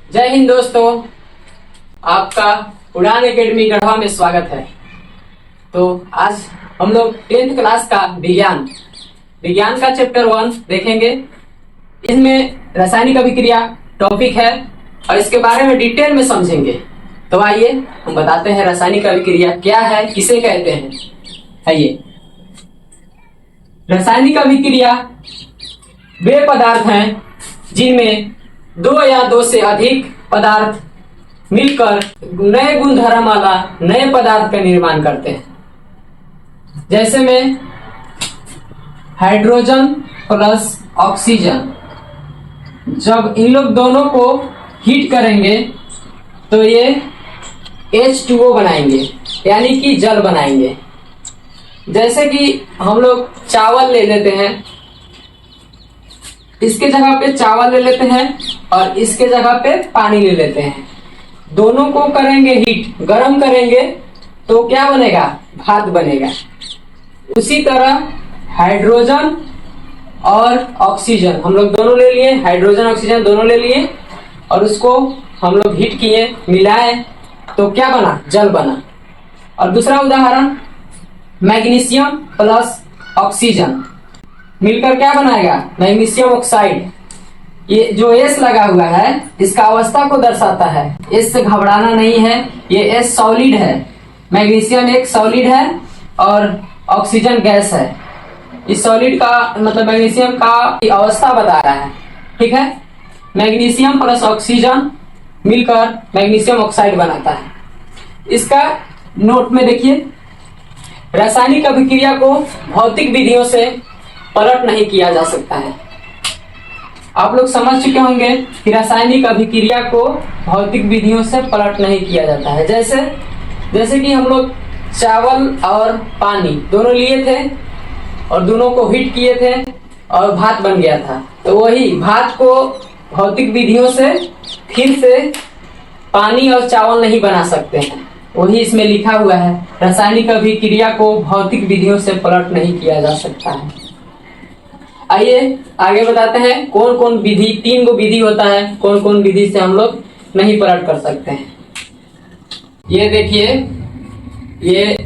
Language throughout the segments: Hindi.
जय हिंद दोस्तों, आपका उड़ान एकेडमी गढ़वा में स्वागत है। तो आज हम लोग 10th क्लास का विज्ञान का चैप्टर 1 देखेंगे। इसमें रासायनिक अभिक्रिया टॉपिक है और इसके बारे में डिटेल में समझेंगे। तो आइए हम बताते हैं रासायनिक अभिक्रिया क्या है, किसे कहते हैं। आइए, रासायनिक अभिक्रिया वे पदार्थ हैं जिनमें दो या दो से अधिक पदार्थ मिलकर नए गुणधर्म वाला नए पदार्थ का निर्माण करते हैं। जैसे में हाइड्रोजन प्लस ऑक्सीजन, जब इन लोग दोनों को हीट करेंगे तो ये H2O बनाएंगे, यानी कि जल बनाएंगे। जैसे कि हम लोग चावल ले लेते हैं, इसके जगह पे चावल ले लेते हैं और इसके जगह पे पानी ले लेते हैं। दोनों को करेंगे हीट, गर्म करेंगे तो क्या बनेगा? भात बनेगा। उसी तरह हाइड्रोजन और ऑक्सीजन हम लोग दोनों ले लिए, हाइड्रोजन ऑक्सीजन दोनों ले लिए और उसको हम लोग हीट किए, मिलाए तो क्या बना? जल बना। और दूसरा उदाहरण, मैग्नीशियम प्लस ऑक्सीजन मिलकर क्या बनाएगा? Magnesium oxide. ये जो एस लगा हुआ है इसका अवस्था को दर्शाता है। एस से घबराना नहीं है, ये एस सॉलिड है। मैग्नीशियम एक सॉलिड है और ऑक्सीजन गैस है। इस सॉलिड का मतलब मैग्नीशियम का अवस्था बता रहा है, ठीक है। मैग्नीशियम प्लस ऑक्सीजन मिलकर मैग्नीशियम ऑक्साइड बनाता है। इसका नोट में देखिए, रासायनिक अभिक्रिया को भौतिक विधियों से पलट नहीं किया जा सकता है। आप लोग समझ चुके होंगे कि रासायनिक अभिक्रिया को भौतिक विधियों से पलट नहीं किया जाता है। जैसे कि हम लोग चावल और पानी दोनों लिए थे और दोनों को हीट किए थे और भात बन गया था। तो वही भात को भौतिक विधियों से फिर से पानी और चावल नहीं बना सकते हैं। वही इसमें लिखा हुआ है, रासायनिक अभिक्रिया को भौतिक विधियों से पलट नहीं किया जा सकता है। आइए आगे बताते हैं कौन कौन विधि, 3 विधि होता है, कौन कौन विधि से हम लोग नहीं पलट कर सकते हैं। ये देखिए, ये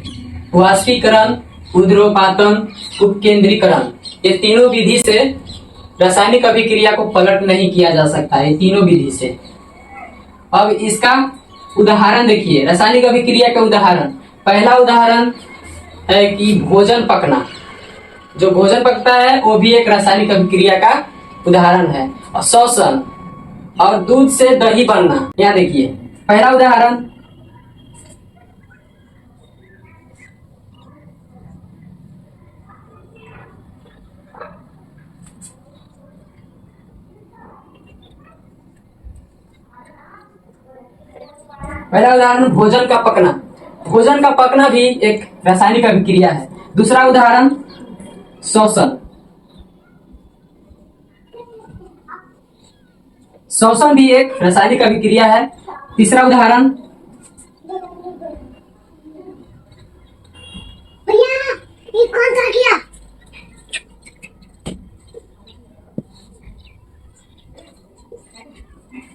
वाष्पीकरण, ऊर्ध्वपातन, उपकेंद्रीकरण, ये तीनों विधि से रासायनिक अभिक्रिया को पलट नहीं किया जा सकता है, तीनों विधि से। अब इसका उदाहरण देखिए, रासायनिक अभिक्रिया का उदाहरण। पहला उदाहरण है कि भोजन पकना। जो भोजन पकता है वो भी एक रासायनिक अभिक्रिया का उदाहरण है। और श्वसन और दूध से दही बनना। यहाँ देखिए पहला उदाहरण, भोजन का पकना। भोजन का पकना भी एक रासायनिक अभिक्रिया है। दूसरा उदाहरण, श्वसन। श्वसन भी एक रासायनिक अभिक्रिया है। तीसरा उदाहरण, भैया ये कौन सा किया?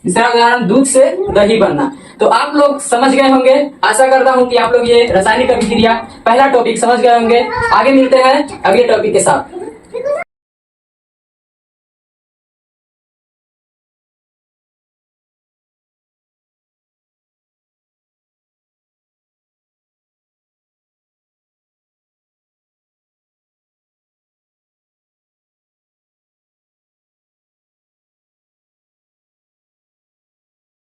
तीसरा उदाहरण, दूध से दही बनना। तो आप लोग समझ गए होंगे, आशा करता हूं कि आप लोग ये रासायनिक अभिक्रिया पहला टॉपिक समझ गए होंगे। आगे मिलते हैं अगले टॉपिक के साथ।